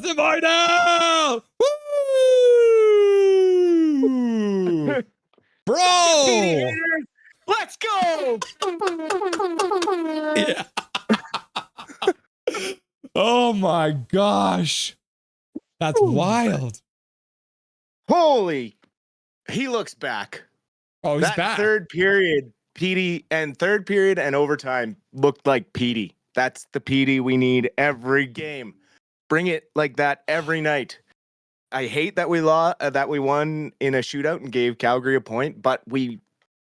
Dustin Boydell! Woo! Bro! Let's go! Yeah. Oh my gosh. That's wild. Holy, he looks back. Oh, he's that back. Third period, Petey, and third period and overtime looked like Petey. That's the Petey we need every game. Bring it like that every night. I hate that we won in a shootout and gave Calgary a point, but we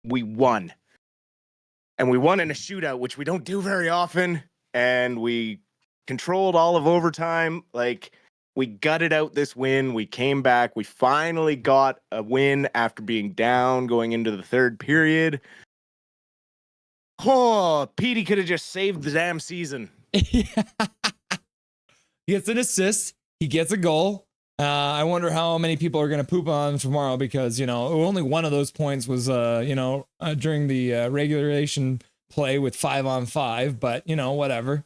won. And we won in a shootout, which we don't do very often, and we controlled all of overtime. Like, we gutted out this win. We came back. We finally got a win after being down going into the third period. Oh, Petey could have just saved the damn season. He gets an assist. He gets a goal. I wonder how many people are going to poop on him tomorrow because, only one of those points was, during the regulation play with 5-on-5, but, whatever.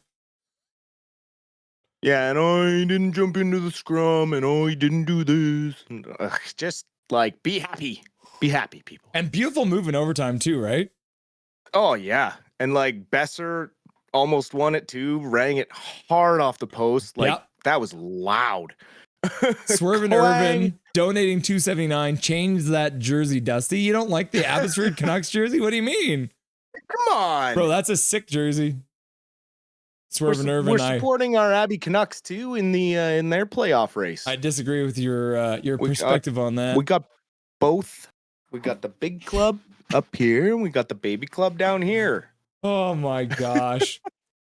Yeah, and I didn't jump into the scrum, and I didn't do this. And, just, be happy. Be happy, people. And beautiful move in overtime, too, right? Oh, yeah. And, Besser almost won it, too. Rang it hard off the post. That was loud. Swerving Irvin, donating $2.79. Change that jersey, Dusty. You don't like the Abbotsford Canucks jersey? What do you mean? Come on. Bro, that's a sick jersey. Swerving Irvin. We're supporting our Abbey Canucks too in their playoff race. I disagree with your perspective on that. We got both. We got the big club up here, and we got the baby club down here. Oh my gosh.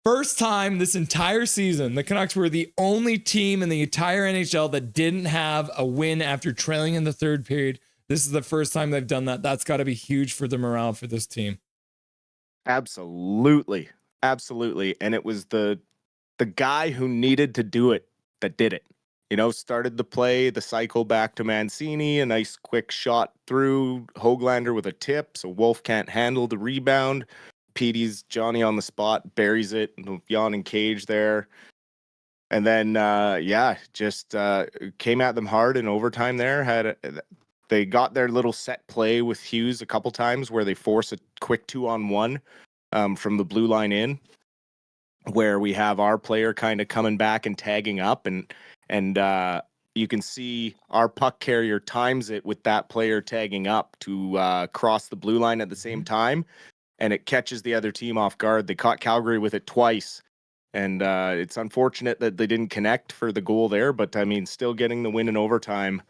First time this entire season, the Canucks were the only team in the entire NHL that didn't have a win after trailing in the third period. This is the first time they've done that. That's got to be huge for the morale for this team. Absolutely. Absolutely. And it was the guy who needed to do it that did it. Started the play, the cycle back to Mancini, a nice quick shot through Höglander with a tip, so Wolf can't handle the rebound. Petey's Johnny on the spot, buries it, yawning cage there. And then, just came at them hard in overtime there. They got their little set play with Hughes a couple times where they force a quick 2-on-1 from the blue line in, where we have our player kind of coming back and tagging up, and you can see our puck carrier times it with that player tagging up to cross the blue line at the same time, and it catches the other team off guard. They caught Calgary with it twice, and it's unfortunate that they didn't connect for the goal there, but still getting the win in overtime.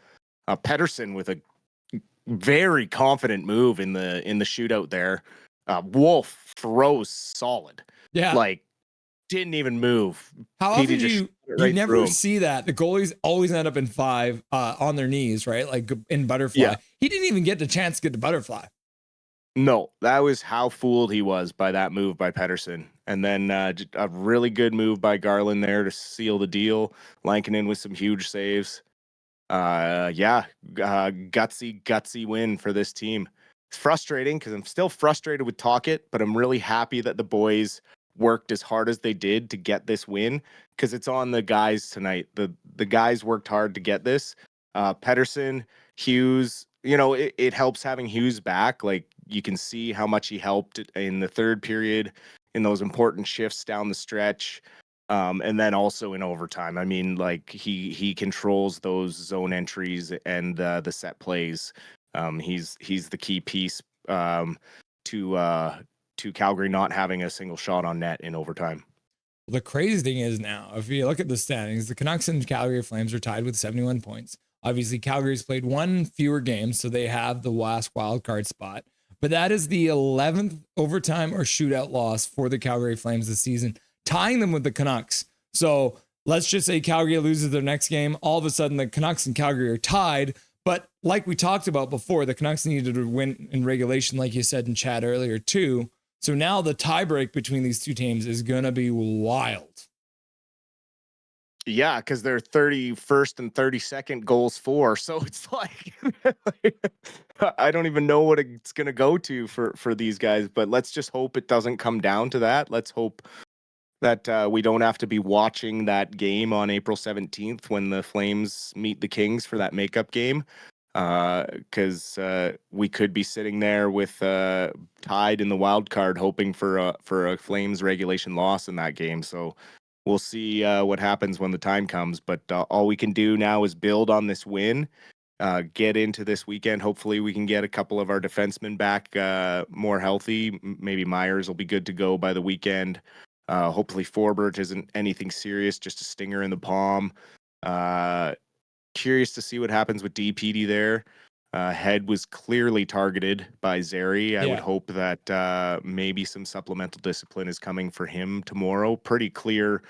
Pettersson with a very confident move in the shootout there. Wolf throws solid. Yeah. Didn't even move. How often do you never see that? The goalies always end up in 5 on their knees, right? Like in butterfly. Yeah. He didn't even get the chance to get the butterfly. No, that was how fooled he was by that move by Pettersson. And then a really good move by Garland there to seal the deal. Lankinen with some huge saves. Gutsy win for this team. It's frustrating because I'm still frustrated with Tocchet, but I'm really happy that the boys worked as hard as they did to get this win, because it's on the guys tonight. The guys worked hard to get this. Pettersson, Hughes, it helps having Hughes back. You can see how much he helped in the third period in those important shifts down the stretch. And then also in overtime. He controls those zone entries and the set plays. He's the key piece to Calgary not having a single shot on net in overtime. The crazy thing is now, if you look at the standings, the Canucks and Calgary Flames are tied with 71 points. Obviously, Calgary's played one fewer game, so they have the last wild card spot. But that is the 11th overtime or shootout loss for the Calgary Flames this season, tying them with the Canucks. So let's just say Calgary loses their next game. All of a sudden, the Canucks and Calgary are tied. But like we talked about before, the Canucks needed to win in regulation, like you said in chat earlier, too. So now the tiebreak between these two teams is going to be wild. Yeah, because they're 31st and 32nd goals for. So it's I don't even know what it's going to go to for these guys. But let's just hope it doesn't come down to that. Let's hope that we don't have to be watching that game on April 17th when the Flames meet the Kings for that makeup game. Because we could be sitting there with tied in the wild card, hoping for a Flames regulation loss in that game. So we'll see what happens when the time comes. But all we can do now is build on this win, get into this weekend. Hopefully, we can get a couple of our defensemen back more healthy. Maybe Myers will be good to go by the weekend. Hopefully, Forbert isn't anything serious, just a stinger in the palm. Curious to see what happens with DPD there. Head was clearly targeted by Zeri. I would hope that maybe some supplemental discipline is coming for him tomorrow. Pretty clear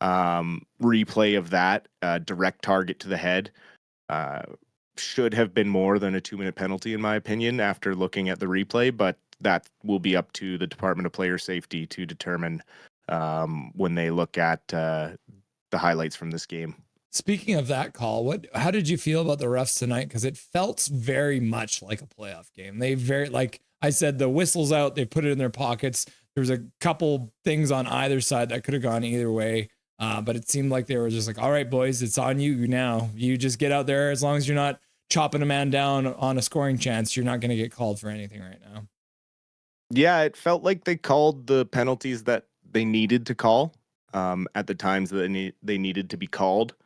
replay of that direct target to the head. Should have been more than a 2-minute penalty, in my opinion, after looking at the replay, but that will be up to the Department of Player Safety to determine when they look at the highlights from this game. Speaking of that call, how did you feel about the refs tonight? Because it felt very much like a playoff game. They like I said, the whistle's out, they put it in their pockets. There was a couple things on either side that could have gone either way. But it seemed like they were just like, all right, boys, it's on you now. You just get out there. As long as you're not chopping a man down on a scoring chance, you're not going to get called for anything right now. Yeah, it felt like they called the penalties that they needed to call at the times that they needed to be called.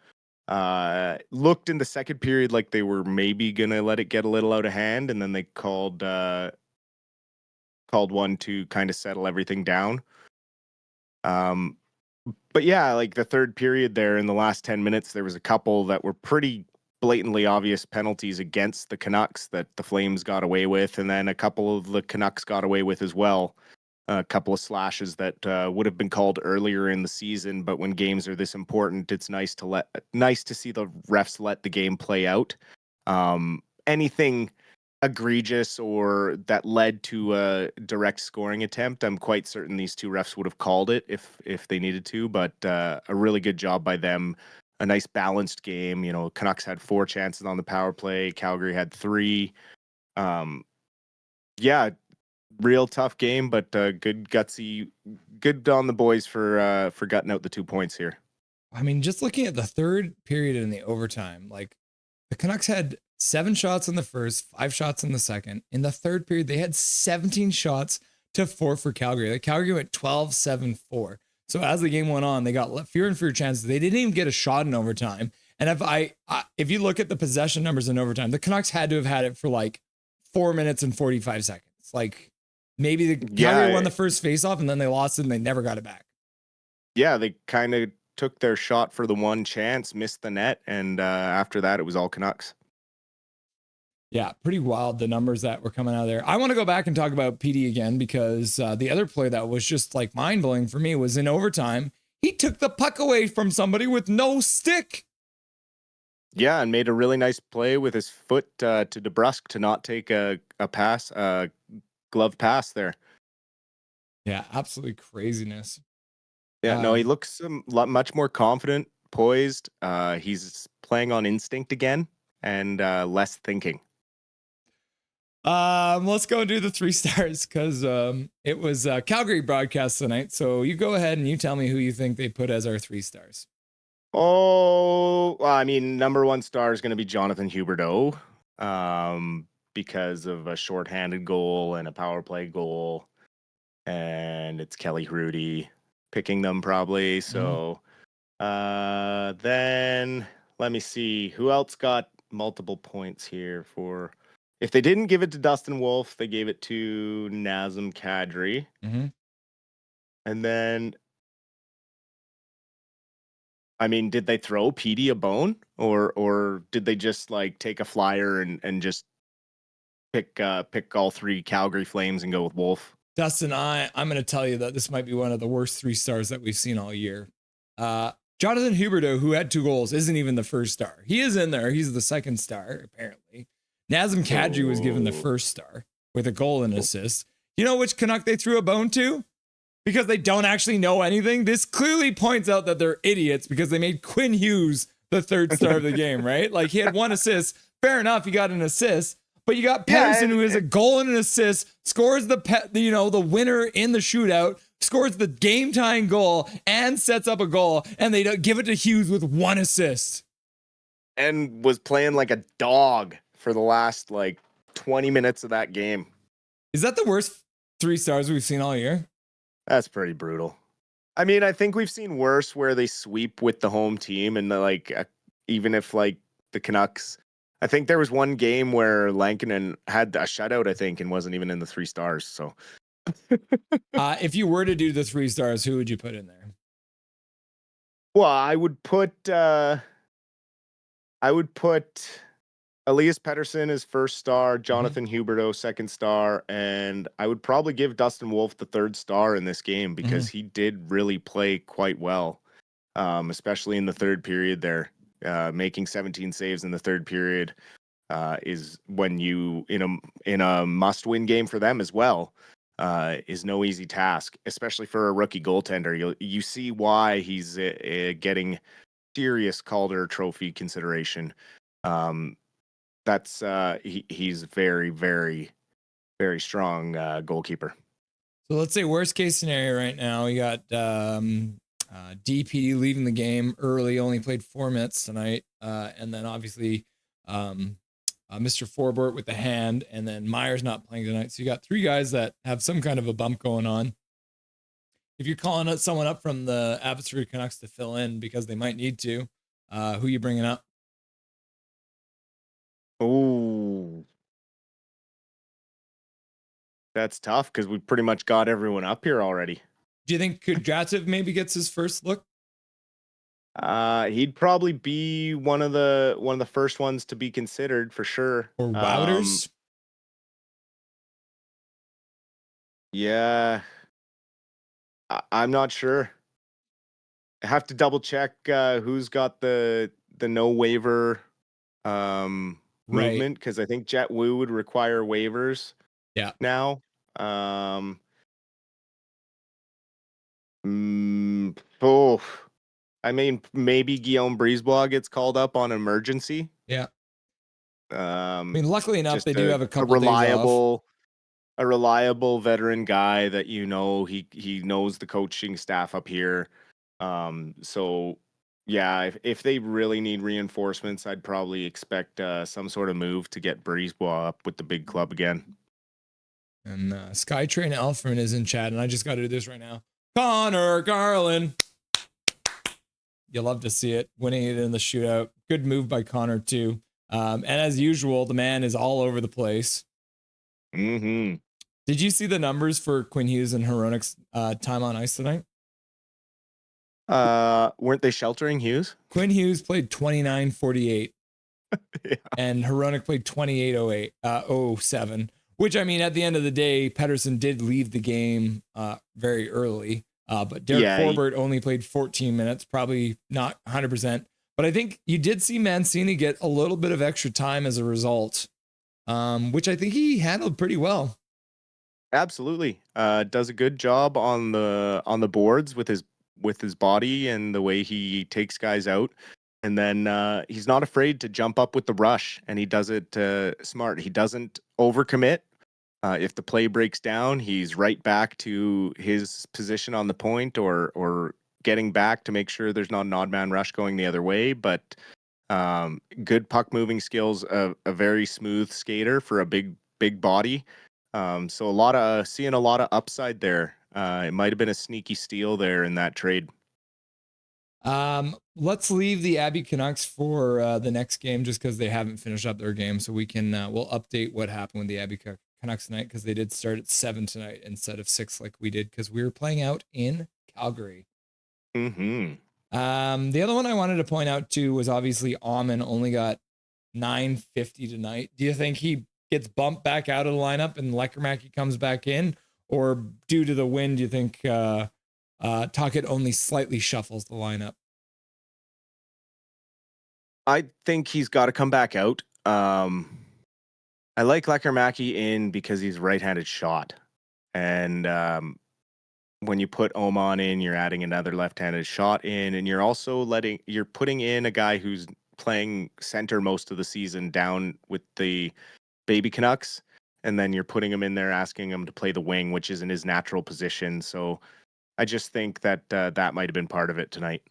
Looked in the second period like they were maybe going to let it get a little out of hand, and then they called one to kind of settle everything down. But yeah, like the third period there in the last 10 minutes, there was a couple that were pretty blatantly obvious penalties against the Canucks that the Flames got away with, and then a couple of the Canucks got away with as well. A couple of slashes that would have been called earlier in the season, but when games are this important, it's nice to see the refs let the game play out. Anything egregious or that led to a direct scoring attempt, I'm quite certain these two refs would have called it if they needed to, but a really good job by them. A nice balanced game. Canucks had 4 chances on the power play. Calgary had 3. Yeah, real tough game, but good gutsy, good on the boys for gutting out the 2 points here. I mean, just looking at the third period in the overtime, like the Canucks had 7 shots in the first, 5 shots in the second. In the third period, they had 17 shots to 4 for Calgary. Like Calgary went 12-7-4. So as the game went on, they got fewer and fewer chances. They didn't even get a shot in overtime. And if you look at the possession numbers in overtime, the Canucks had to have had it for like 4 minutes and 45 seconds. Like maybe the Calgary won the first faceoff and then they lost it and they never got it back. Yeah, they kind of took their shot for the one chance, missed the net, and after that, it was all Canucks. Yeah, pretty wild, the numbers that were coming out of there. I want to go back and talk about Petey again because the other play that was just like mind-blowing for me was in overtime. He took the puck away from somebody with no stick. Yeah, and made a really nice play with his foot to DeBrusk to not take a glove pass there. Yeah, absolutely craziness. Yeah, no, he looks much more confident, poised. He's playing on instinct again and less thinking. Let's go and do the 3 stars because it was Calgary broadcast tonight. So you go ahead and you tell me who you think they put as our 3 stars. Oh, well, I mean, number 1 star is going to be Jonathan Huberdeau because of a shorthanded goal and a power play goal. And it's Kelly Hrudey picking them probably. So then let me see. Who else got multiple points here for... If they didn't give it to Dustin Wolf, they gave it to Nazem Kadri. Mm-hmm. And then... I mean, did they throw Petey a bone, or did they just like take a flyer and just pick all 3 Calgary Flames and go with Wolf? Dustin, I'm going to tell you that this might be one of the worst 3 stars that we've seen all year. Jonathan Huberdeau, who had 2 goals, isn't even the first star. He is in there. He's the second star, apparently. Nazem Kadri was given the first star with a goal and assist. You know which Canuck they threw a bone to? Because they don't actually know anything. This clearly points out that they're idiots because they made Quinn Hughes the 3rd star of the game, right? Like he had 1 assist. Fair enough, he got an assist. But you got Yeah, Pedersen, who has a goal and an assist, scores the winner in the shootout, scores the game-tying goal, and sets up a goal, and they don't give it to Hughes with 1 assist. and was playing like a dog for the last 20 minutes of that game. Is that the worst 3 stars we've seen all year? That's pretty brutal. I mean, I think we've seen worse where they sweep with the home team, and even if the Canucks, I think there was one game where Lankinen had a shutout, I think, and wasn't even in the 3 stars. So, If you were to do the 3 stars, who would you put in there? well, I would put Elias Pettersson as 1st star, Jonathan Huberdeau 2nd star, and I would probably give Dustin Wolf the 3rd star in this game because he did really play quite well, especially in the 3rd period there. Making 17 saves in the 3rd period is when you in a must-win game for them as well. Is no easy task, especially for a rookie goaltender. You see why he's getting serious Calder Trophy consideration. He's very, very, very strong goalkeeper. So let's say worst case scenario right now, you got DP leaving the game early, only played 4 minutes tonight, and then obviously Mr. Forbort with the hand, and then Myers not playing tonight. So you got 3 guys that have some kind of a bump going on. If you're calling someone up from the Abbotsford Canucks to fill in because they might need to, who you bringing up? Oh, that's tough because we pretty much got everyone up here already. Do you think Kudryavtsev maybe gets his first look? He'd probably be one of the first ones to be considered for sure. Or Wouters? Yeah, I'm not sure. I have to double check who's got the no waiver movement because I think Jet Wu would require waivers. Yeah. Now, I mean, maybe Guillaume Brisebois gets called up on emergency. Yeah. I mean, luckily enough, they do have a couple reliable, days off. A reliable veteran guy that he knows the coaching staff up here. So yeah, if they really need reinforcements, I'd probably expect some sort of move to get Brisebois up with the big club again. And Skytrain Elfman is in chat, and I just got to do this right now. Connor Garland. You love to see it, winning it in the shootout. Good move by Connor too. And as usual, the man is all over the place. Mm-hmm. Did you see the numbers for Quinn Hughes and Hronik's time on ice tonight? Weren't they sheltering Hughes? Quinn Hughes played 29:48. Yeah. And Hronik played 28:07. Which, I mean, at the end of the day, Pettersson did leave the game very early. But Derek Forbort only played 14 minutes, probably not 100%. But I think you did see Mancini get a little bit of extra time as a result, which I think he handled pretty well. Absolutely. Does a good job on the boards with his body and the way he takes guys out. And then he's not afraid to jump up with the rush, and he does it smart. He doesn't overcommit. If the play breaks down, he's right back to his position on the point or getting back to make sure there's not an odd man rush going the other way. But good puck moving skills, a very smooth skater for a big body. So seeing a lot of upside there. It might have been a sneaky steal there in that trade. Let's leave the Abbey Canucks for the next game just because they haven't finished up their game. So we can we'll update what happened with the Abbey Canucks tonight because they did start at 7 tonight instead of 6 like we did because we were playing out in Calgary. Mm-hmm. The other one I wanted to point out too was obviously Alman only got 950 tonight. Do you think he gets bumped back out of the lineup and Lekkerimäki comes back in, or due to the win, do you think Tocchet only slightly shuffles the lineup? I think he's got to come back out. I like Lekkerimäki in because he's right-handed shot, and when you put Oman in, you're adding another left-handed shot in, and you're putting in a guy who's playing center most of the season down with the baby Canucks, and then you're putting him in there, asking him to play the wing, which isn't his natural position. So I just think that that might have been part of it tonight.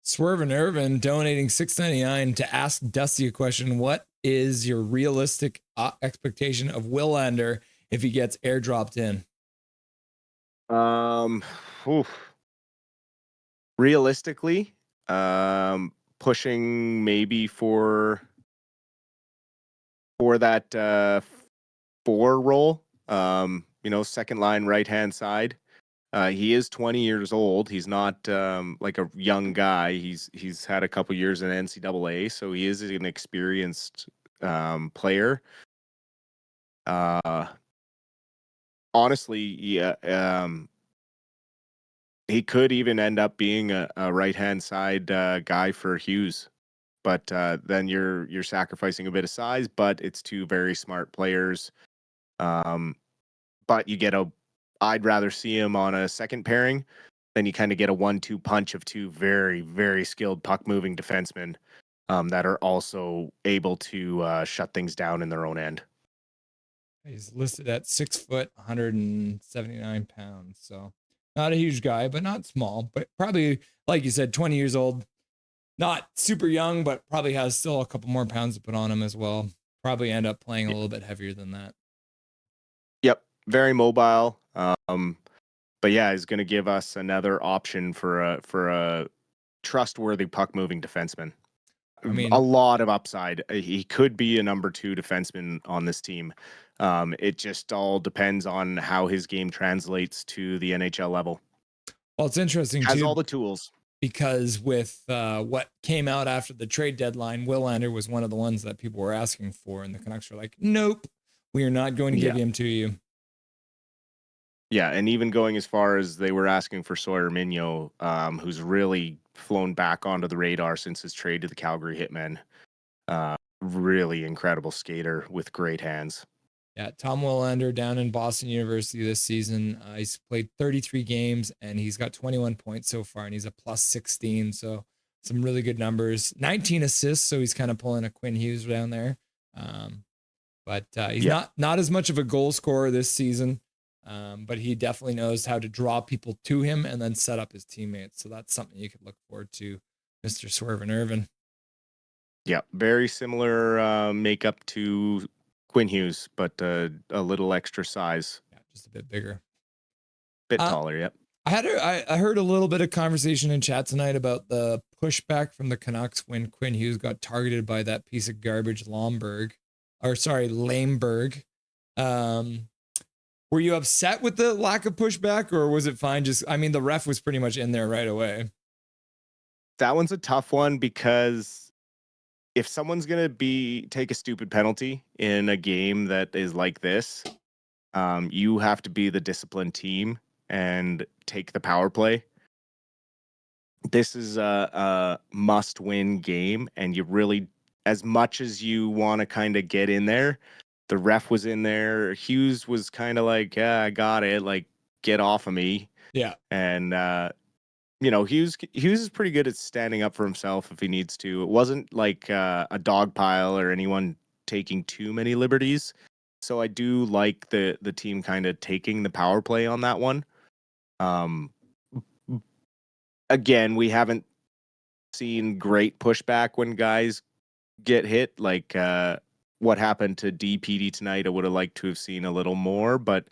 Swerve and Irvin donating $6.99 to ask Dusty a question. What is your realistic expectation of Willander if he gets airdropped in? Oof. Realistically, pushing maybe for that 4 role. Second line right hand side. He is 20 years old. He's not like a young guy. He's had a couple years in NCAA, so he is an experienced player. Honestly, yeah, he could even end up being a right hand side guy for Hughes. But then you're sacrificing a bit of size, but it's 2 very smart players. But you get I'd rather see him on a second pairing. Then you kind of get a 1-2 punch of 2 very, very skilled puck moving defensemen that are also able to shut things down in their own end. He's listed at 6 foot, 179 pounds. So not a huge guy, but not small, but probably, like you said, 20 years old. Not super young, but probably has still a couple more pounds to put on him as well. Probably end up playing a little bit heavier than that. Yep, very mobile. But yeah, he's going to give us another option for a trustworthy puck moving defenseman. I mean, a lot of upside. He could be a number 2 defenseman on this team. It just all depends on how his game translates to the NHL level. Well, it's interesting Has too, all the tools. Because with what came out after the trade deadline, Willander was one of the ones that people were asking for, and the Canucks were like, "Nope, we are not going to give him to you." Yeah, and even going as far as they were asking for Sawyer Mignot, who's really flown back onto the radar since his trade to the Calgary Hitmen. Really incredible skater with great hands. Yeah, Tom Willander down in Boston University this season. He's played 33 games and he's got 21 points so far, and he's a plus 16. So some really good numbers. 19 assists, so he's kind of pulling a Quinn Hughes down there. But he's not as much of a goal scorer this season. But he definitely knows how to draw people to him and then set up his teammates. So that's something you could look forward to, Mr. Swerve and Irvin. Yeah, very similar makeup to Quinn Hughes, but a little extra size. Yeah, just a bit bigger. Bit taller, yep. I heard a little bit of conversation in chat tonight about the pushback from the Canucks when Quinn Hughes got targeted by that piece of garbage Lameberg. Were you upset with the lack of pushback, or was it fine? The ref was pretty much in there right away. That one's a tough one because if someone's going to take a stupid penalty in a game that is like this, you have to be the disciplined team and take the power play. This is a must-win game, and you really, as much as you want to kind of get in there, the ref was in there. Hughes was kind of like, yeah, I got it. Like, get off of me. Yeah. And, Hughes is pretty good at standing up for himself if he needs to. It wasn't like a dog pile or anyone taking too many liberties. So I do like the team kind of taking the power play on that one. Again, we haven't seen great pushback when guys get hit. Like what happened to DPD tonight, I would have liked to have seen a little more. But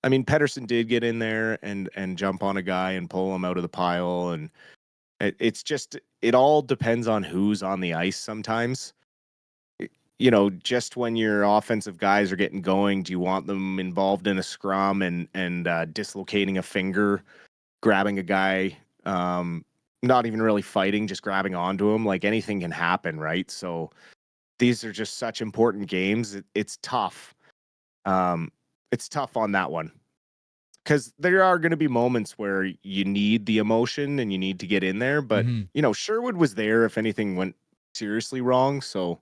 I mean, Pettersson did get in there and jump on a guy and pull him out of the pile. And it's just, it all depends on who's on the ice sometimes. Just when your offensive guys are getting going, do you want them involved in a scrum and dislocating a finger, grabbing a guy, not even really fighting, just grabbing onto him? Like, anything can happen, right? So these are just such important games. It's tough. It's tough on that one because there are going to be moments where you need the emotion and you need to get in there. But, Sherwood was there if anything went seriously wrong. So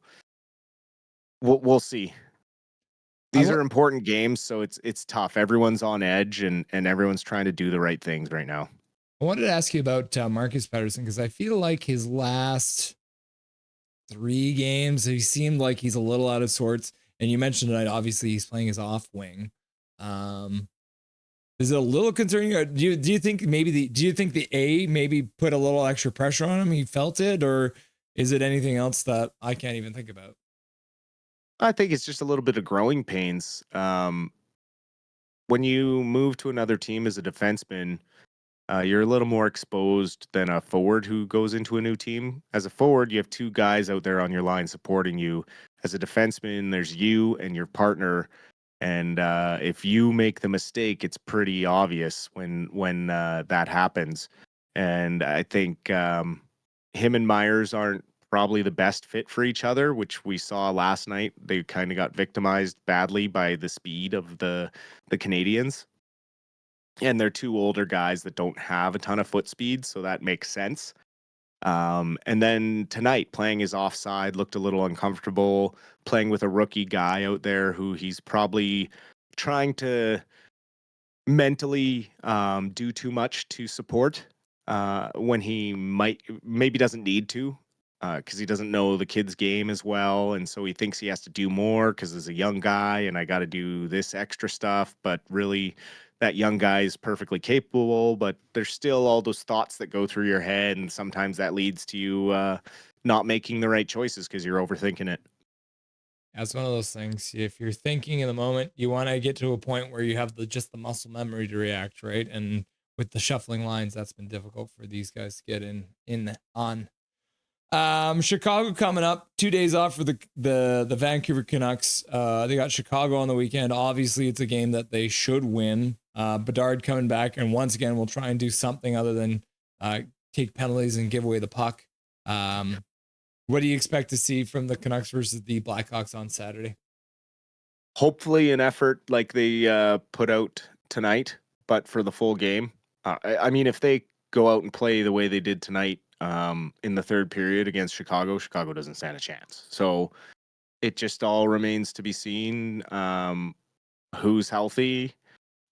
we'll see. These are important games, so it's tough. Everyone's on edge and everyone's trying to do the right things right now. I wanted to ask you about Marcus Pettersson because I feel like his last 3 games, he seemed like he's a little out of sorts. And you mentioned tonight, obviously he's playing his off wing. Is it a little concerning? Or do you think the A maybe put a little extra pressure on him? He felt it, or is it anything else that I can't even think about? I think it's just a little bit of growing pains. When you move to another team as a defenseman, you're a little more exposed than a forward who goes into a new team. As a forward, you have two guys out there on your line supporting you. As a defenseman, there's you and your partner. And if you make the mistake, it's pretty obvious when that happens. And I think him and Myers aren't probably the best fit for each other, which we saw last night. They kind of got victimized badly by the speed of the Canadians. And they're two older guys that don't have a ton of foot speed, so that makes sense. And then tonight, playing his offside looked a little uncomfortable. Playing with a rookie guy out there who he's probably trying to mentally do too much to support when he maybe doesn't need to, because he doesn't know the kid's game as well, and so he thinks he has to do more because as a young guy and I got to do this extra stuff, but really that young guy is perfectly capable, but there's still all those thoughts that go through your head, and sometimes that leads to you not making the right choices because you're overthinking it. That's one of those things. If you're thinking in the moment, you want to get to a point where you have just the muscle memory to react, right? And with the shuffling lines, that's been difficult for these guys to get in on. Chicago coming up, 2 days off for the Vancouver Canucks. They got Chicago on the weekend. Obviously, it's a game that they should win. Bedard coming back, and once again, we'll try and do something other than take penalties and give away the puck. What do you expect to see from the Canucks versus the Blackhawks on Saturday? Hopefully an effort like they put out tonight, but for the full game. I mean, if they go out and play the way they did tonight in the third period against Chicago, Chicago doesn't stand a chance. So it just all remains to be seen who's healthy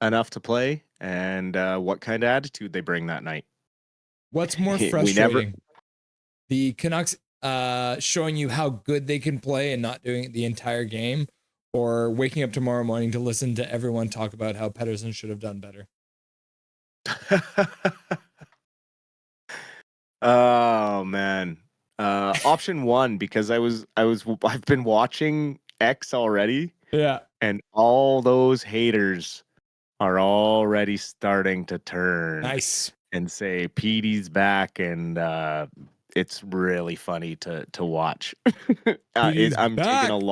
enough to play and what kind of attitude they bring that night. What's more We never. frustrating? The Canucks showing you how good they can play and not doing it the entire game, or waking up tomorrow morning to listen to everyone talk about how Pettersson should have done better? Oh man. Option one, because I've been watching X already, Yeah. and all those haters are already starting to turn Nice. and say Petey's back, and it's really funny to watch. Petey's I'm taking a back.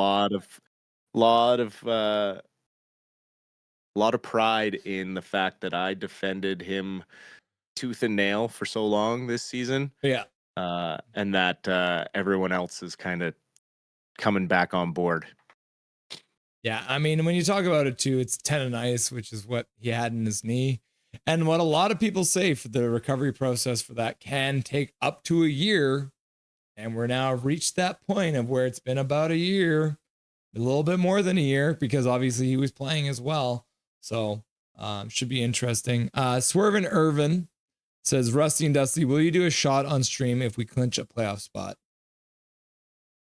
lot of pride in the fact that I defended him tooth and nail for so long this season. Yeah. And that everyone else is kind of coming back on board. Yeah. I mean, when you talk about it too, it's tendonitis, which is what he had in his knee. And what a lot of people say for the recovery process for that can take up to a year. And we're now reached that point of where it's been about a year, a little bit more than a year, because obviously he was playing as well. So should be interesting. Swervin Irvin says, Rusty and Dusty, will you do a shot on stream if we clinch a playoff spot?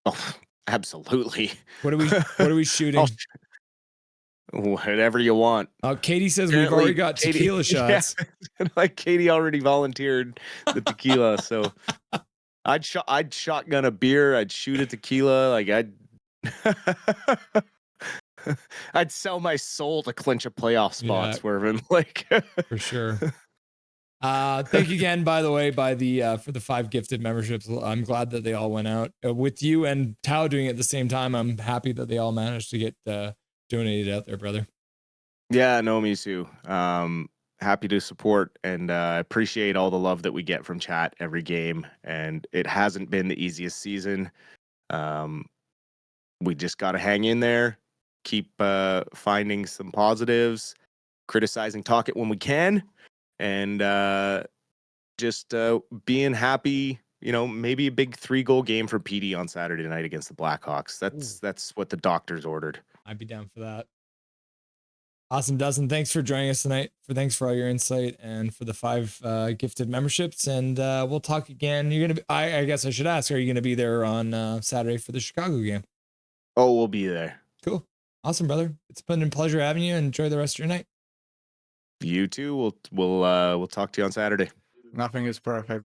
Oh, absolutely. What are we shooting? Whatever you want. Katie says we've already got Katie, tequila shots. Yeah, like Katie already volunteered the tequila, so I'd shotgun a beer, I'd shoot a tequila, like I'd sell my soul to clinch a playoff spot, Yeah, Swervin. Like for sure. Thank you again, by the way, for the 5 gifted memberships. I'm glad that they all went out with you and Tao doing it at the same time. I'm happy that they all managed to get donated out there, brother. Yeah, no, me too. Happy to support and appreciate all the love that we get from chat every game. And it hasn't been the easiest season. We just got to hang in there, keep finding some positives, criticizing Talk It when we can, and just being happy. You know, maybe a big 3-goal game for Petey on Saturday night against the Blackhawks. That's what the doctors ordered. I'd be down for that. Awesome, Dustin. Thanks for joining us tonight. Thanks for all your insight and for the 5 gifted memberships. And we'll talk again. You're gonna be, I guess I should ask, are you gonna be there on Saturday for the Chicago game? Oh, we'll be there. Cool. Awesome, brother. It's been a pleasure having you. Enjoy the rest of your night. You too. We'll talk to you on Saturday. Nothing is perfect.